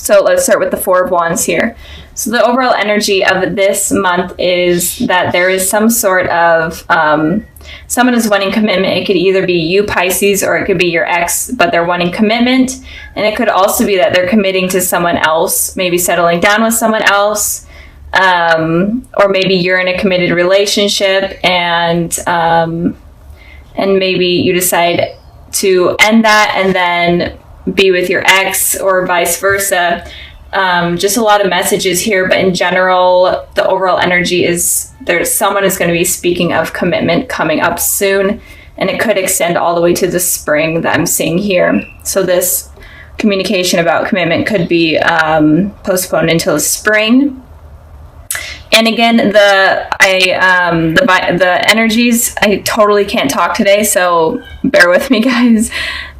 So let's start with the Four of Wands here. So the overall energy of this month is that there is some sort of, someone is wanting commitment. It could either be you, Pisces, or it could be your ex, but they're wanting commitment. And it could also be that they're committing to someone else, maybe settling down with someone else. Or maybe you're in a committed relationship and maybe you decide to end that and then be with your ex or vice versa. Just a lot of messages here, but in general, the overall energy is someone is going to be speaking of commitment coming up soon, and it could extend all the way to the spring that I'm seeing here. So this communication about commitment could be postponed until the spring. And again, the energies, I totally can't talk today, so bear with me, guys.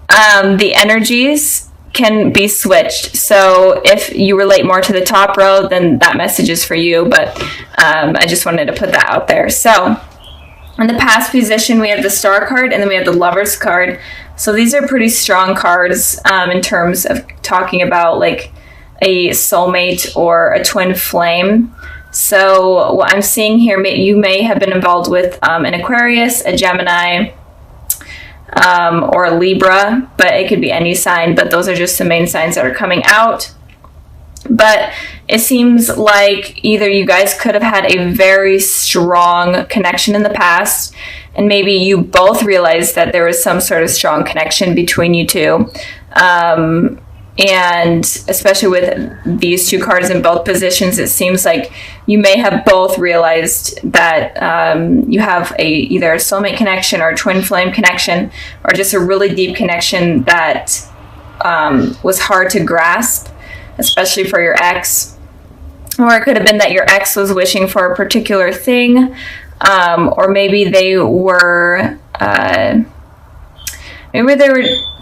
The energies can be switched. So if you relate more to the top row, then that message is for you. But I just wanted to put that out there. So in the past position, we have the Star card, and then we have the Lovers card. So these are pretty strong cards in terms of talking about like a soulmate or a twin flame. So what I'm seeing here, you may have been involved with an Aquarius, a Gemini, or a Libra, but it could be any sign, but those are just the main signs that are coming out. But it seems like either you guys could have had a very strong connection in the past, and maybe you both realized that there was some sort of strong connection between you two. And especially with these two cards in both positions, it seems like you may have both realized that you have either a soulmate connection or a twin flame connection, or just a really deep connection that was hard to grasp, especially for your ex. Or it could have been that your ex was wishing for a particular thing, or maybe they were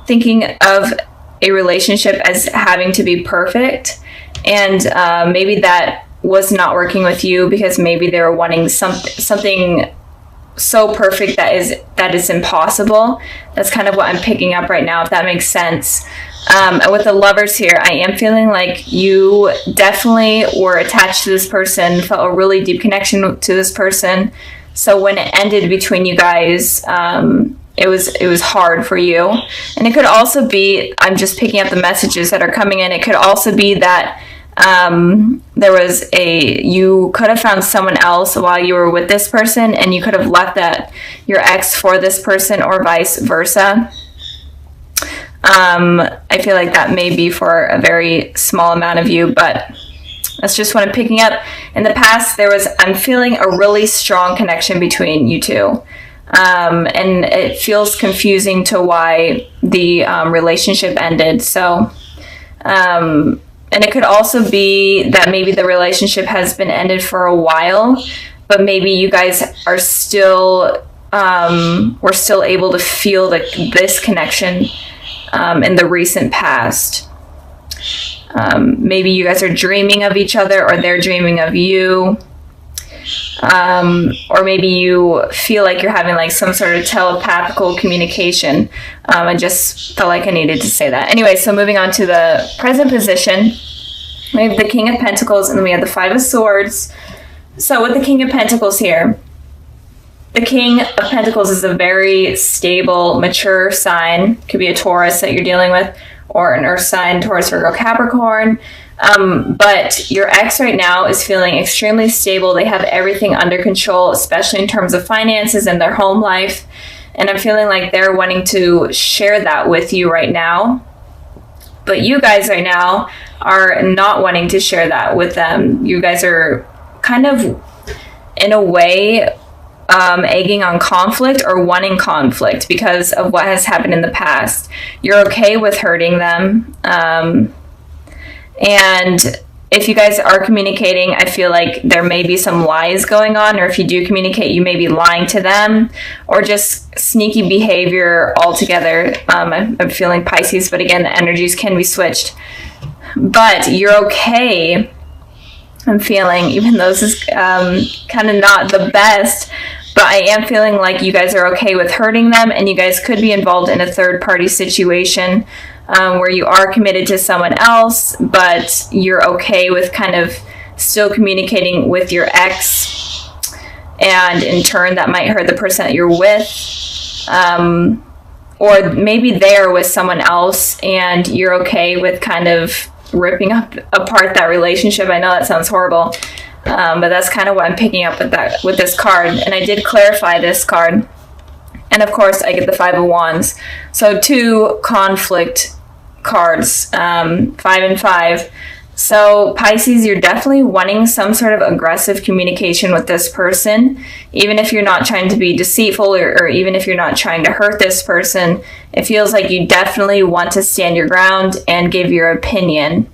thinking of a relationship as having to be perfect, and maybe that was not working with you because maybe they were wanting something so perfect that is impossible. That's kind of what I'm picking up right now, if that makes sense. And with the Lovers here, I am feeling like you definitely were attached to this person, felt a really deep connection to this person. So when it ended between you guys, it was hard for you. And it could also be, I'm just picking up the messages that are coming in, it could also be that you could have found someone else while you were with this person, and you could have left your ex for this person, or vice versa. I feel like that may be for a very small amount of you, but that's just what I'm picking up. In the past, I'm feeling a really strong connection between you two. And it feels confusing to why the relationship ended. So, and it could also be that maybe the relationship has been ended for a while, but maybe you guys are still, were still able to feel this connection in the recent past. Maybe you guys are dreaming of each other, or they're dreaming of you. Or maybe you feel like you're having like some sort of telepathical communication. I just felt like I needed to say that. Anyway, so moving on to the present position, we have the King of Pentacles, and then we have the Five of Swords. So with the King of Pentacles here, the King of Pentacles is a very stable, mature sign. Could be a Taurus that you're dealing with, or an Earth sign, Taurus, Virgo, Capricorn. But your ex right now is feeling extremely stable. They have everything under control, especially in terms of finances and their home life. And I'm feeling like they're wanting to share that with you right now. But you guys right now are not wanting to share that with them. You guys are kind of, in a way, egging on conflict or wanting conflict because of what has happened in the past. You're okay with hurting them. And if you guys are communicating, I feel like there may be some lies going on, or if you do communicate, you may be lying to them, or just sneaky behavior altogether. I'm feeling Pisces, but again, the energies can be switched. But you're okay, I'm feeling, even though this is kind of not the best, but I am feeling like you guys are okay with hurting them, and you guys could be involved in a third-party situation. where you are committed to someone else, but you're okay with kind of still communicating with your ex, and in turn that might hurt the person that you're with. Or maybe they are with someone else and you're okay with kind of ripping apart that relationship. I know that sounds horrible, but that's kind of what I'm picking up with this card. And I did clarify this card. And of course, I get the Five of Wands. So 2 conflict cards, 5 and 5. So Pisces, you're definitely wanting some sort of aggressive communication with this person. Even if you're not trying to be deceitful, or even if you're not trying to hurt this person, it feels like you definitely want to stand your ground and give your opinion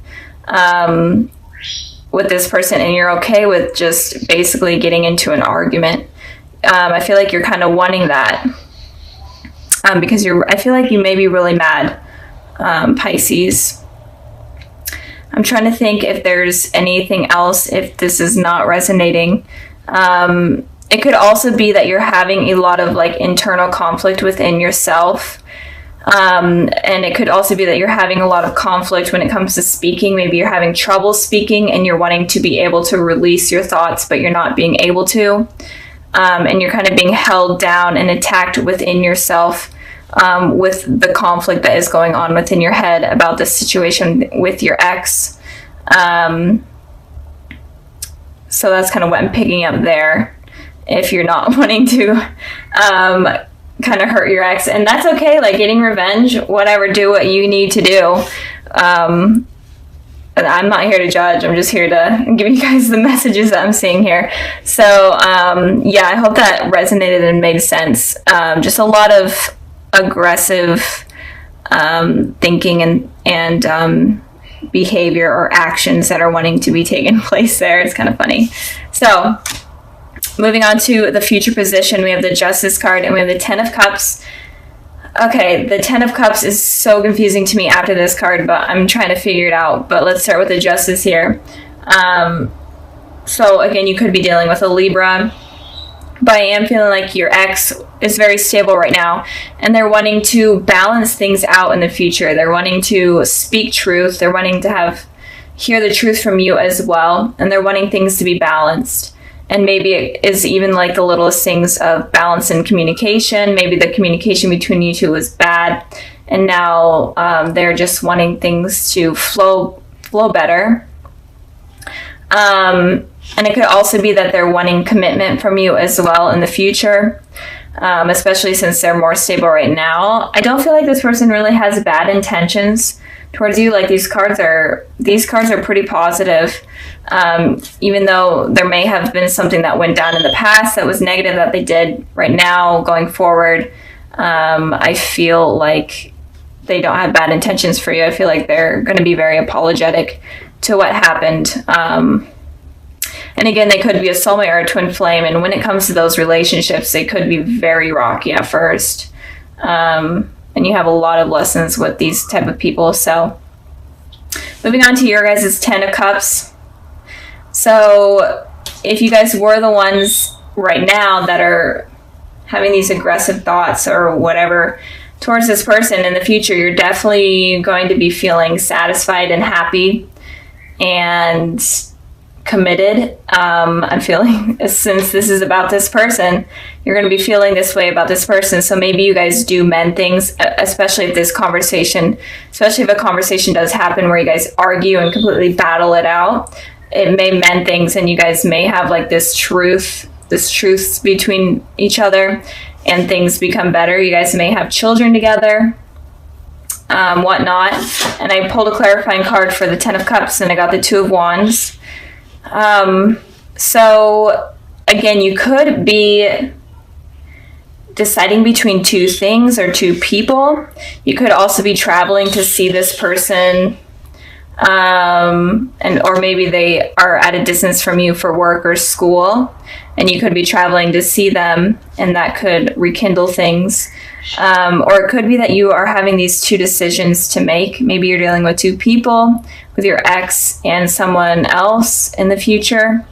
with this person. And you're okay with just basically getting into an argument. I feel like you're kind of wanting that because I feel like you may be really mad, Pisces. I'm trying to think if there's anything else, if this is not resonating. It could also be that you're having a lot of like internal conflict within yourself. And it could also be that you're having a lot of conflict when it comes to speaking. Maybe you're having trouble speaking and you're wanting to be able to release your thoughts, but you're not being able to. And you're kind of being held down and attacked within yourself with the conflict that is going on within your head about the situation with your ex. So that's kind of what I'm picking up there. If you're not wanting to kind of hurt your ex, and that's okay, like getting revenge, whatever, do what you need to do. I'm not here to judge. I'm just here to give you guys the messages that I'm seeing here. So yeah, I hope that resonated and made sense. Just a lot of aggressive thinking and behavior or actions that are wanting to be taken place there. It's kind of funny. So moving on to the future position, we have the Justice card and we have the Ten of Cups. Okay, the Ten of Cups is so confusing to me after this card, but I'm trying to figure it out. But let's start with the Justice here. So again, you could be dealing with a Libra, but I am feeling like your ex is very stable right now, and they're wanting to balance things out in the future. They're wanting to speak truth. They're wanting to hear the truth from you as well, and they're wanting things to be balanced. And maybe it is even like the littlest things of balance in communication. Maybe the communication between you two was bad, and now they're just wanting things to flow better. And it could also be that they're wanting commitment from you as well in the future, especially since they're more stable right now. I don't feel like this person really has bad intentions towards you. Like these cards are pretty positive. Even though there may have been something that went down in the past that was negative that they did, right now going forward, I feel like they don't have bad intentions for you. I feel like they're going to be very apologetic to what happened. And again, they could be a soulmate or a twin flame. And when it comes to those relationships, they could be very rocky at first. And you have a lot of lessons with these type of people. So moving on to your guys' Ten of Cups. So if you guys were the ones right now that are having these aggressive thoughts or whatever towards this person, in the future, you're definitely going to be feeling satisfied and happy and committed. I'm feeling, since this is about this person, you're going to be feeling this way about this person. So maybe you guys do mend things, especially if a conversation does happen where you guys argue and completely battle it out. It may mend things, and you guys may have like this truth between each other, and things become better. You guys may have children together, whatnot. And I pulled a clarifying card for the Ten of Cups, and I got the Two of Wands. So again, you could be deciding between two things or two people. You could also be traveling to see this person, or maybe they are at a distance from you for work or school, and you could be traveling to see them, and that could rekindle things. Or it could be that you are having these two decisions to make. Maybe you're dealing with two people, with your ex and someone else in the future.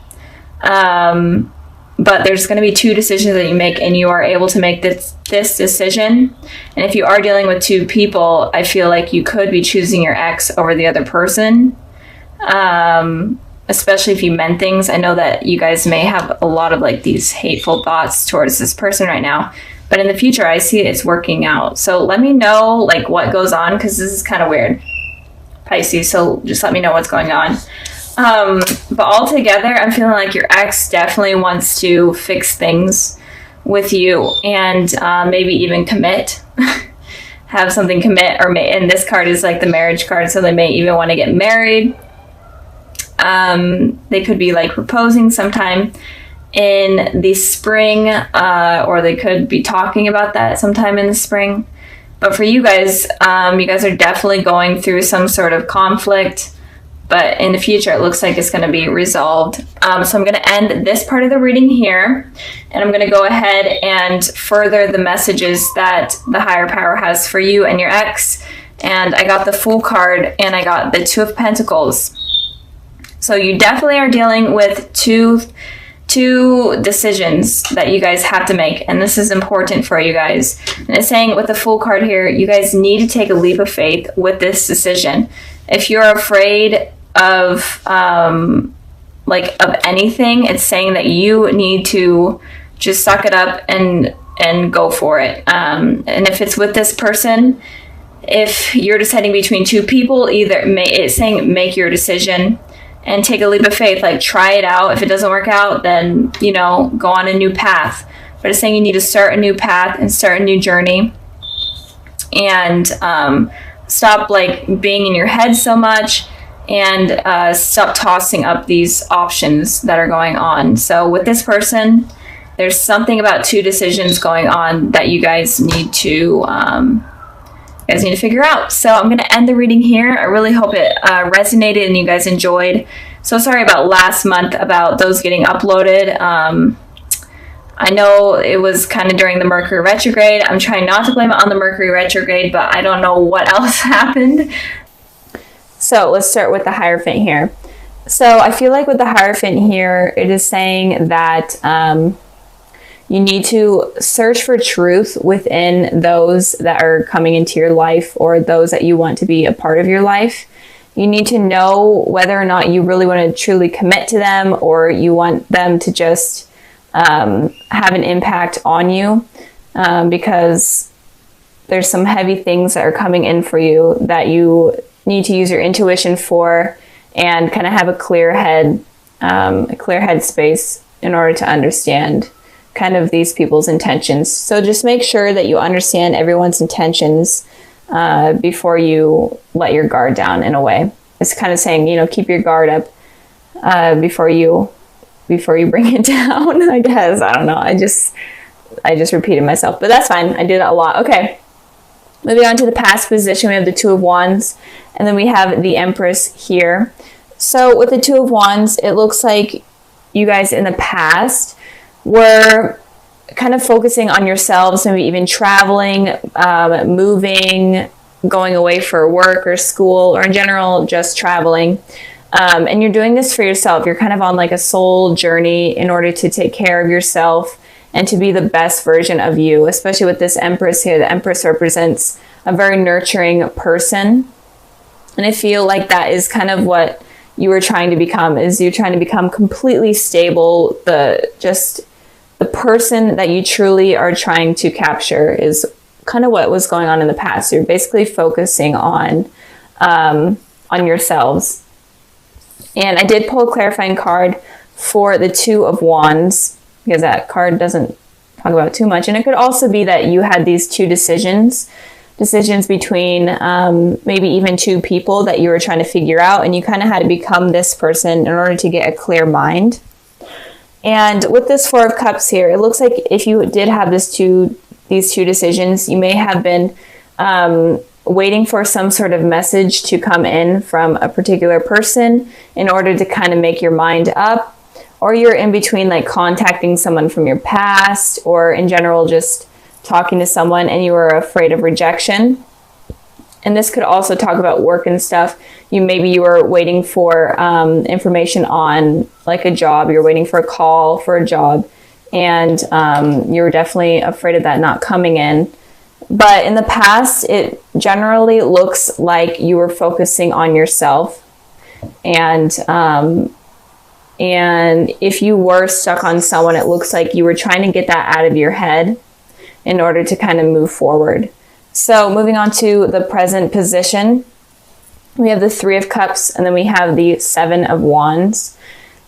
but there's going to be two decisions that you make, and you are able to make this decision. And if you are dealing with two people, I feel like you could be choosing your ex over the other person, especially if you meant things. I know that you guys may have a lot of like these hateful thoughts towards this person right now, but in the future, I see it's working out. So let me know like what goes on, because this is kind of weird, Pisces. So just let me know what's going on. But altogether, I'm feeling like your ex definitely wants to fix things with you, and maybe even commit, have something commit, and this card is like the marriage card, so they may even want to get married. They could be like proposing sometime in the spring, or they could be talking about that sometime in the spring. But for you guys are definitely going through some sort of conflict. But in the future, it looks like it's going to be resolved. So I'm going to end this part of the reading here. And I'm going to go ahead and further the messages that the higher power has for you and your ex. And I got the Fool card, and I got the Two of Pentacles. So you definitely are dealing with two decisions that you guys have to make. And this is important for you guys. And it's saying with the Fool card here, you guys need to take a leap of faith with this decision. If you're afraid of anything, it's saying that you need to just suck it up and go for it. And if it's with this person, if you're deciding between two people, it's saying make your decision and take a leap of faith. Like, try it out. If it doesn't work out, then go on a new path. But it's saying you need to start a new path and start a new journey, and stop like being in your head so much, and stop tossing up these options that are going on. So with this person, there's something about two decisions going on that you guys need to figure out. So I'm going to end the reading here. I really hope it resonated and you guys enjoyed. So sorry about last month about those getting uploaded. I know it was kind of during the Mercury retrograde. I'm trying not to blame it on the Mercury retrograde, but I don't know what else happened. So let's start with the Hierophant here. So I feel like with the Hierophant here, it is saying that you need to search for truth within those that are coming into your life, or those that you want to be a part of your life. You need to know whether or not you really want to truly commit to them, or you want them to just have an impact on you, because there's some heavy things that are coming in for you that you need to use your intuition for, and kind of have a clear head space in order to understand kind of these people's intentions. So just make sure that you understand everyone's intentions before you let your guard down, in a way. It's kind of saying, keep your guard up before you bring it down, I guess. I don't know. I just repeated myself, but that's fine. I did that a lot. Okay. Moving on to the past position, we have the Two of Wands, and then we have the Empress here. So with the Two of Wands, it looks like you guys in the past were kind of focusing on yourselves, maybe even traveling, moving, going away for work or school, or in general, just traveling. And you're doing this for yourself. You're kind of on like a soul journey in order to take care of yourself and to be the best version of you, especially with this Empress here. The Empress represents a very nurturing person. And I feel like that is kind of what you were trying to become, is you're trying to become completely stable. The person that you truly are trying to capture is kind of what was going on in the past. You're basically focusing on yourselves. And I did pull a clarifying card for the Two of Wands, because that card doesn't talk about too much. And it could also be that you had these two decisions between maybe even two people that you were trying to figure out, and you kind of had to become this person in order to get a clear mind. And with this Four of Cups here, it looks like if you did have these two decisions, you may have been waiting for some sort of message to come in from a particular person in order to kind of make your mind up. Or you're in between, like contacting someone from your past, or in general just talking to someone, and you were afraid of rejection. And this could also talk about work and stuff. Maybe you were waiting for information on like a job. You're waiting for a call for a job, and you're definitely afraid of that not coming in. But in the past, it generally looks like you were focusing on yourself. And if you were stuck on someone, it looks like you were trying to get that out of your head in order to kind of move forward. So moving on to the present position, we have the Three of Cups, and then we have the Seven of Wands.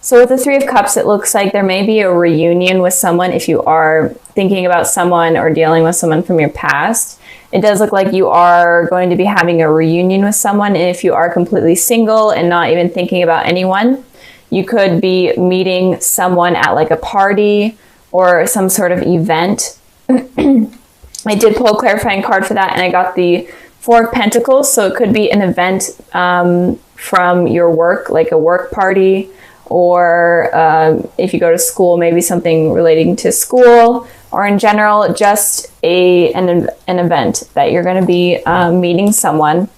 So with the Three of Cups, it looks like there may be a reunion with someone if you are thinking about someone or dealing with someone from your past. It does look like you are going to be having a reunion with someone. And if you are completely single and not even thinking about anyone, you could be meeting someone at like a party or some sort of event. I did pull a clarifying card for that, and I got the Four of Pentacles. So it could be an event from your work, like a work party, or if you go to school, maybe something relating to school, or in general, just an event that you're going to be meeting someone.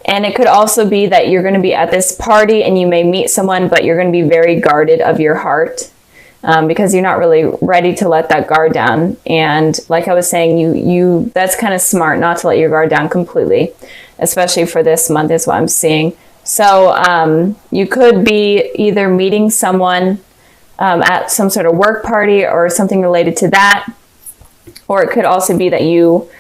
And it could also be that you're going to be at this party and you may meet someone, but you're going to be very guarded of your heart because you're not really ready to let that guard down. And like I was saying, you that's kind of smart not to let your guard down completely, especially for this month is what I'm seeing. So you could be either meeting someone at some sort of work party or something related to that, or it could also be that you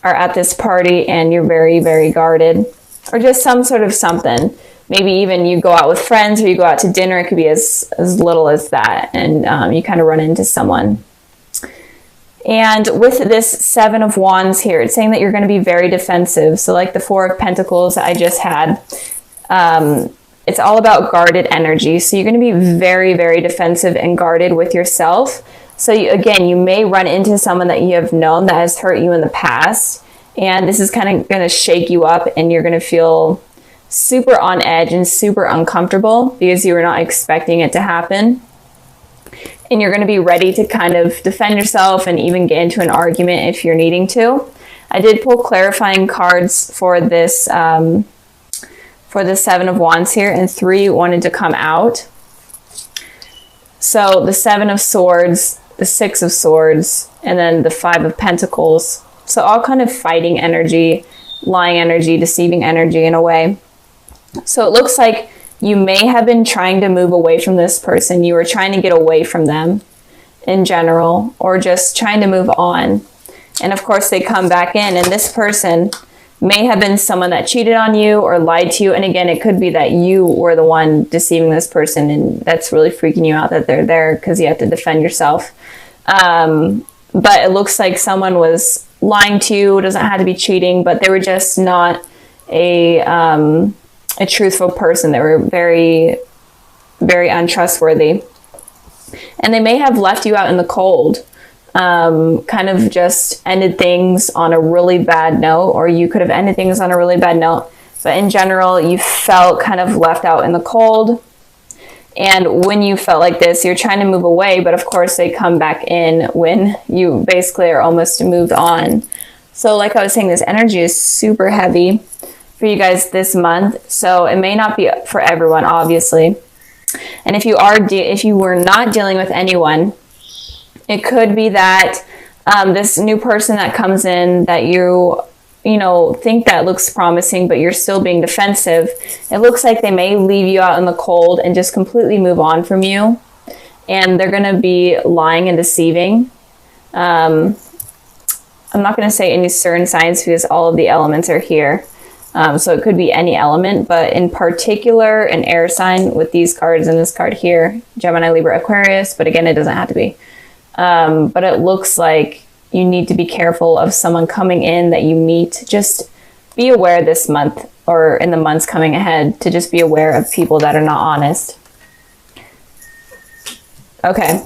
are at this party and you're very, very guarded, or just some sort of something. Maybe even you go out with friends or you go out to dinner. It could be as little as that, and you kind of run into someone. And with this Seven of Wands here, it's saying that you're going to be very defensive. So like the Four of Pentacles that I just had, it's all about guarded energy. So you're going to be very, very defensive and guarded with yourself. So again, you may run into someone that you have known that has hurt you in the past. And this is kind of going to shake you up, and you're going to feel super on edge and super uncomfortable because you were not expecting it to happen. And you're going to be ready to kind of defend yourself and even get into an argument if you're needing to. I did pull clarifying cards for this for the Seven of Wands here, and 3 wanted to come out. So the Seven of Swords, the Six of Swords, and then the Five of Pentacles. So all kind of fighting energy, lying energy, deceiving energy in a way. So it looks like you may have been trying to move away from this person. You were trying to get away from them in general, or just trying to move on. And of course they come back in, and this person may have been someone that cheated on you or lied to you. And again, it could be that you were the one deceiving this person, and that's really freaking you out that they're there because you have to defend yourself. But it looks like someone was lying to you. It doesn't have to be cheating, but they were just not a truthful person. They were very, very untrustworthy. And they may have left you out in the cold, kind of just ended things on a really bad note, or you could have ended things on a really bad note. But in general, you felt kind of left out in the cold. And when you felt like this, you're trying to move away, but of course they come back in when you basically are almost moved on. So like I was saying, this energy is super heavy for you guys this month. So it may not be for everyone, obviously. And if you were not dealing with anyone, it could be that this new person that comes in that you think that looks promising, but you're still being defensive. It looks like they may leave you out in the cold and just completely move on from you. And they're going to be lying and deceiving. I'm not going to say any certain signs because all of the elements are here. So it could be any element, but in particular, an air sign with these cards and this card here, Gemini, Libra, Aquarius. But again, it doesn't have to be. But it looks like you need to be careful of someone coming in that you meet. Just be aware this month or in the months coming ahead to just be aware of people that are not honest. Okay.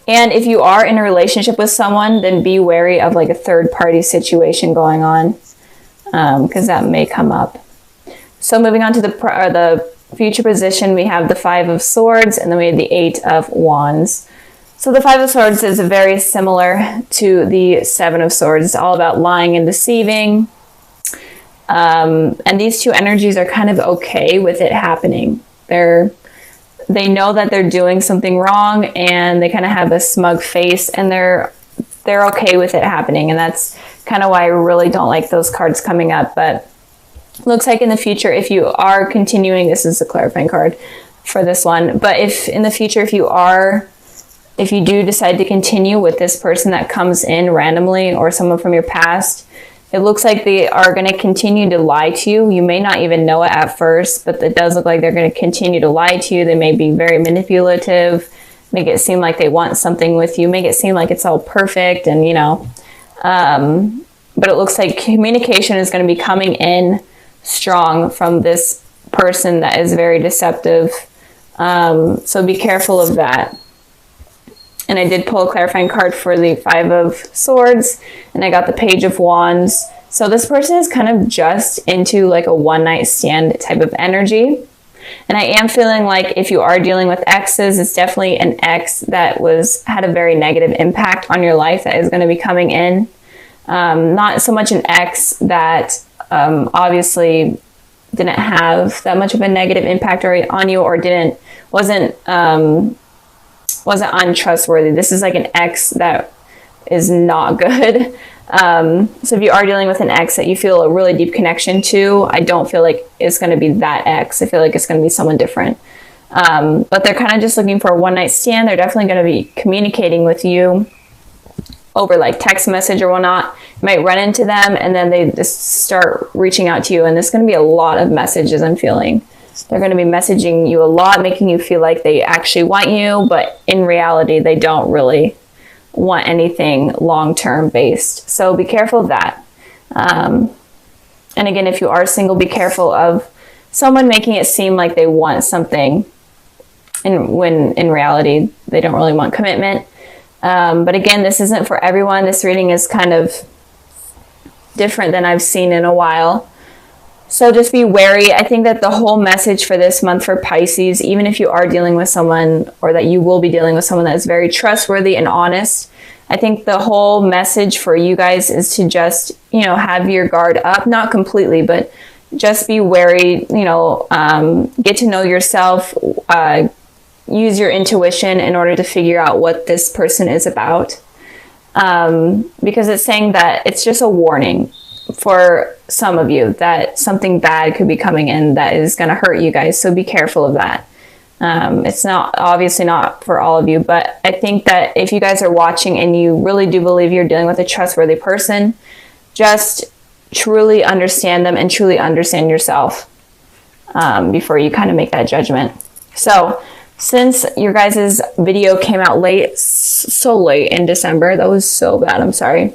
And if you are in a relationship with someone, then be wary of like a third party situation going on, because that may come up. So moving on to the future position, we have the Five of Swords, and then we have the Eight of Wands. So the Five of Swords is very similar to the Seven of Swords. It's all about lying and deceiving. And these two energies are kind of okay with it happening. They're they know that they're doing something wrong, and they kind of have a smug face, and they're okay with it happening. And that's kind of why I really don't like those cards coming up. But looks like in the future, if you are continuing, this is a clarifying card for this one, but if in the future, if you do decide to continue with this person that comes in randomly, or someone from your past, it looks like they are going to continue to lie to you. You may not even know it at first, but it does look like they're going to continue to lie to you. They may be very manipulative, make it seem like they want something with you, make it seem like it's all perfect, and but it looks like communication is going to be coming in strong from this person that is very deceptive. So be careful of that. And I did pull a clarifying card for the 5 of Swords, and I got the Page of Wands. So this person is kind of just into like a one-night stand type of energy. And I am feeling like if you are dealing with exes, it's definitely an ex that had a very negative impact on your life that is going to be coming in. Not so much an ex that obviously didn't have that much of a negative impact on you, or wasn't untrustworthy. This is like an ex that is not good. So if you are dealing with an ex that you feel a really deep connection to, I don't feel like it's going to be that ex. I feel like it's going to be someone different. But they're kind of just looking for a one-night stand. They're definitely going to be communicating with you over like text message or whatnot. You might run into them, and then they just start reaching out to you, and there's going to be a lot of messages I'm feeling. They're going to be messaging you a lot, making you feel like they actually want you, but in reality, they don't really want anything long-term based. So be careful of that. And again, if you are single, be careful of someone making it seem like they want something, and when in reality, they don't really want commitment. But again, this isn't for everyone. This reading is kind of different than I've seen in a while. So just be wary. I think that the whole message for this month for Pisces, even if you are dealing with someone, or that you will be dealing with someone that is very trustworthy and honest, I think the whole message for you guys is to just, have your guard up, not completely, but just be wary, get to know yourself, use your intuition in order to figure out what this person is about. Because it's saying that it's just a warning for some of you that something bad could be coming in that is going to hurt you guys. So be careful of that. It's obviously not for all of you, but I think that if you guys are watching and you really do believe you're dealing with a trustworthy person, just truly understand them and truly understand yourself before you kind of make that judgment. So since your guys' video came out late, so late in December, that was so bad, I'm sorry.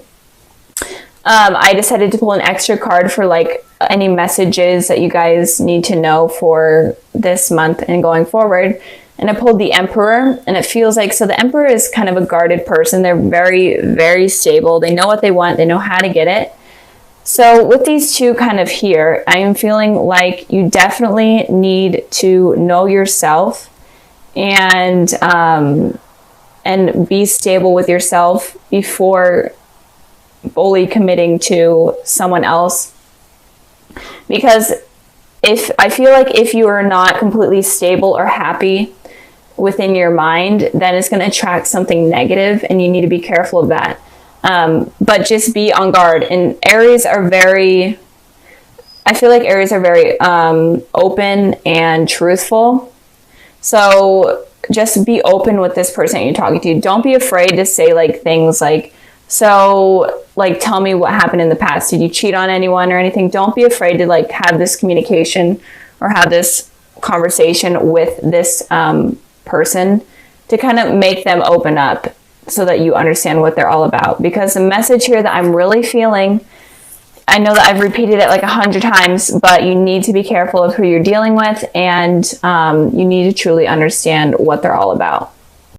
I decided to pull an extra card for like any messages that you guys need to know for this month and going forward. And I pulled the Emperor, and it feels like, so the Emperor is kind of a guarded person. They're very, very stable. They know what they want. They know how to get it. So with these two kind of here, I am feeling like you definitely need to know yourself and be stable with yourself before fully committing to someone else. Because I feel like if you are not completely stable or happy within your mind, then it's going to attract something negative, and you need to be careful of that. But just be on guard. And I feel like Aries are very open and truthful. So just be open with this person you're talking to. Don't be afraid to say like things like, so like, tell me what happened in the past. Did you cheat on anyone or anything? Don't be afraid to like have this communication or have this conversation with this person to kind of make them open up so that you understand what they're all about. Because the message here that I'm really feeling, I know that I've repeated it like 100 times, but you need to be careful of who you're dealing with, and you need to truly understand what they're all about.